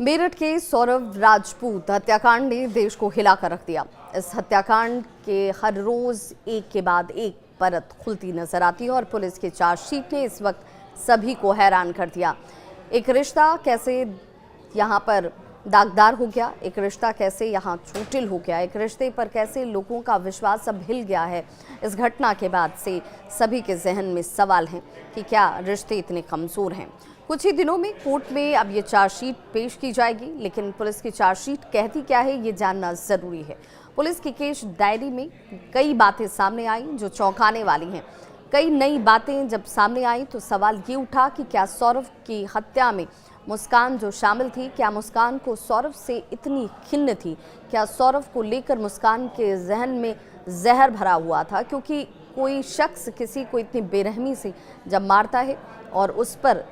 मेरठ के सौरव राजपूत हत्याकांड ने देश को हिलाकर रख दिया। इस हत्याकांड के हर रोज एक के बाद एक परत खुलती नजर आती है और पुलिस की चार्जशीट ने इस वक्त सभी को हैरान कर दिया। एक रिश्ता कैसे यहाँ पर दागदार हो गया, एक रिश्ता कैसे यहाँ चोटिल हो गया, एक रिश्ते पर कैसे लोगों का विश्वास अब हिल गया है। इस घटना के बाद से सभी के जहन में सवाल हैं कि क्या रिश्ते इतने कमज़ोर हैं। कुछ ही दिनों में कोर्ट में अब ये चार्जशीट पेश की जाएगी, लेकिन पुलिस की चार्जशीट कहती क्या है ये जानना ज़रूरी है। पुलिस की केस डायरी में कई बातें सामने आई जो चौंकाने वाली हैं। कई नई बातें जब सामने आई तो सवाल ये उठा कि क्या सौरव की हत्या में मुस्कान जो शामिल थी, क्या मुस्कान को सौरव से इतनी खिन्न थी, क्या सौरव को लेकर मुस्कान के जहन में जहर भरा हुआ था, क्योंकि कोई शख्स किसी को इतनी बेरहमी से जब मारता है और उस पर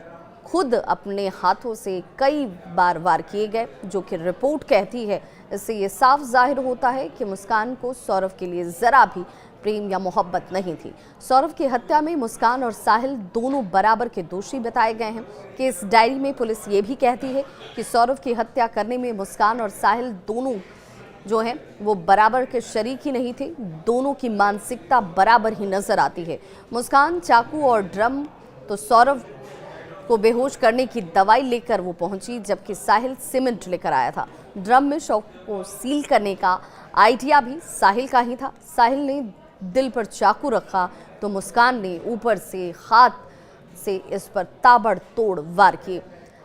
खुद अपने हाथों से कई बार वार किए गए, जो कि रिपोर्ट कहती है, इससे ये साफ जाहिर होता है कि मुस्कान को सौरव के लिए ज़रा भी प्रेम या मोहब्बत नहीं थी। सौरव की हत्या में मुस्कान और साहिल दोनों बराबर के दोषी बताए गए हैं। केस डायरी में पुलिस ये भी कहती है कि सौरव की हत्या करने में मुस्कान और साहिल दोनों जो हैं वो बराबर के शरीक ही नहीं थे। दोनों की मानसिकता बराबर ही नजर आती है। मुस्कान चाकू और ड्रम तो सौरव को बेहोश करने की दवाई लेकर वो पहुंची, जबकि साहिल सीमेंट लेकर आया था। ड्रम में शव को सील करने का आइडिया भी साहिल का ही था। साहिल ने दिल पर चाकू रखा तो मुस्कान ने ऊपर से हाथ से इस पर ताबड़तोड़ वार किए।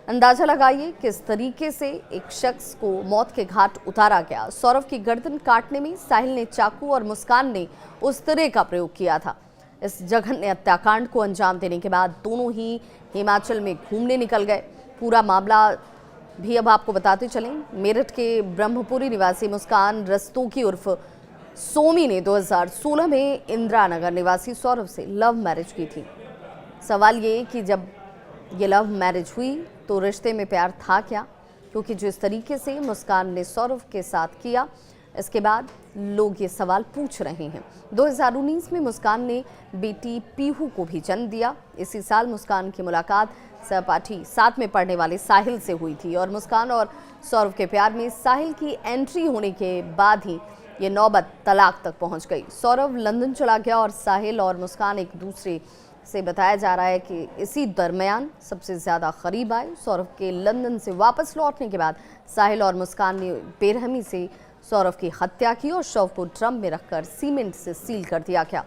अंदाजा लगाइए किस तरीके से एक शख्स को मौत के घाट उतारा गया। सौरव की गर्दन काटने में साहिल ने चाकू और मुस्कान ने उस तरह का प्रयोग किया था। इस जघन्य हत्याकांड को अंजाम देने के बाद दोनों ही हिमाचल में घूमने निकल गए। पूरा मामला भी अब आपको बताते चलें। मेरठ के ब्रह्मपुरी निवासी मुस्कान रस्तोगी उर्फ सोमी ने 2016 में इंदिरा नगर निवासी सौरव से लव मैरिज की थी। सवाल ये कि जब ये लव मैरिज हुई तो रिश्ते में प्यार था क्या, क्योंकि जिस तरीके से मुस्कान ने सौरव के साथ किया, इसके बाद लोग ये सवाल पूछ रहे हैं। 2019 में मुस्कान ने बेटी पीहू को भी जन्म दिया। इसी साल मुस्कान की मुलाकात सहपाठी साथ में पढ़ने वाले साहिल से हुई थी और मुस्कान और सौरव के प्यार में साहिल की एंट्री होने के बाद ही ये नौबत तलाक तक पहुंच गई। सौरव लंदन चला गया और साहिल और मुस्कान एक दूसरे से बताया जा रहा है कि इसी दरमियान सबसे ज़्यादा करीब आए। सौरव के लंदन से वापस लौटने के बाद साहिल और मुस्कान ने बेरहमी से सौरव की हत्या की और शव को ड्रम में रखकर सीमेंट से सील कर दिया गया।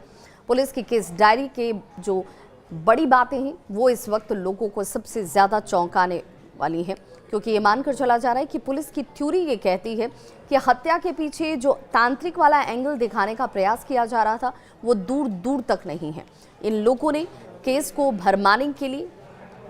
पुलिस की केस डायरी के जो बड़ी बातें हैं वो इस वक्त लोगों को सबसे ज़्यादा चौंकाने वाली हैं, क्योंकि ये मानकर चला जा रहा है कि पुलिस की थ्योरी ये कहती है कि हत्या के पीछे जो तांत्रिक वाला एंगल दिखाने का प्रयास किया जा रहा था वो दूर दूर तक नहीं है। इन लोगों ने केस को भरमाने के लिए,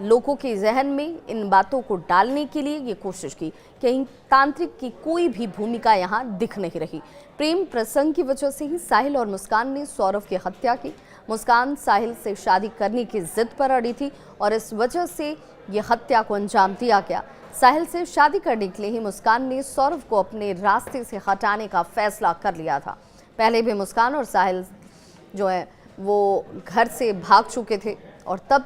लोगों के जहन में इन बातों को डालने के लिए ये कोशिश की। कहीं तांत्रिक की कोई भी भूमिका यहाँ दिख नहीं रही। प्रेम प्रसंग की वजह से ही साहिल और मुस्कान ने सौरव की हत्या की। मुस्कान साहिल से शादी करने की जिद पर अड़ी थी और इस वजह से ये हत्या को अंजाम दिया गया। साहिल से शादी करने के लिए ही मुस्कान ने सौरव को अपने रास्ते से हटाने का फैसला कर लिया था। पहले भी मुस्कान और साहिल जो है वो घर से भाग चुके थे और तब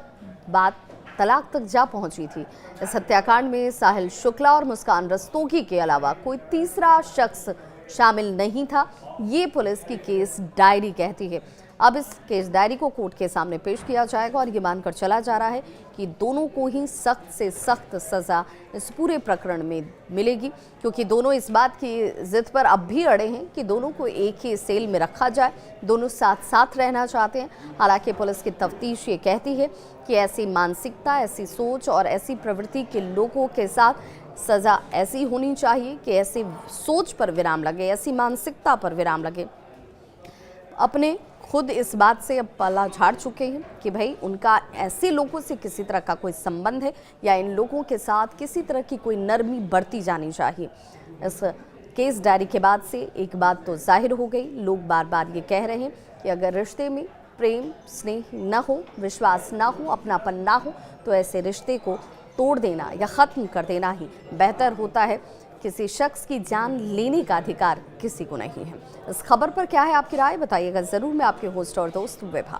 बात तलाक तक जा पहुंची थी। इस हत्याकांड में साहिल शुक्ला और मुस्कान रस्तोगी के अलावा कोई तीसरा शख्स शामिल नहीं था, ये पुलिस की केस डायरी कहती है। अब इस केस डायरी को कोर्ट के सामने पेश किया जाएगा और ये मानकर चला जा रहा है कि दोनों को ही सख्त से सख्त सज़ा इस पूरे प्रकरण में मिलेगी, क्योंकि दोनों इस बात की जिद पर अब भी अड़े हैं कि दोनों को एक ही सेल में रखा जाए। दोनों साथ साथ रहना चाहते हैं। हालांकि पुलिस की तफ्तीश ये कहती है कि ऐसी मानसिकता, ऐसी सोच और ऐसी प्रवृत्ति के लोगों के साथ सज़ा ऐसी होनी चाहिए कि ऐसी सोच पर विराम लगे, ऐसी मानसिकता पर विराम लगे। अपने खुद इस बात से अब पल्ला झाड़ चुके हैं कि भाई उनका ऐसे लोगों से किसी तरह का कोई संबंध है या इन लोगों के साथ किसी तरह की कोई नरमी बरती जानी चाहिए। इस केस डायरी के बाद से एक बात तो जाहिर हो गई। लोग बार बार ये कह रहे हैं कि अगर रिश्ते में प्रेम स्नेह न हो, विश्वास ना हो, अपनापन ना हो, तो ऐसे रिश्ते को तोड़ देना या ख़त्म कर देना ही बेहतर होता है। किसी शख्स की जान लेने का अधिकार किसी को नहीं है। इस खबर पर क्या है आपकी राय, बताइएगा ज़रूर। मैं आपके होस्ट और दोस्त विभा।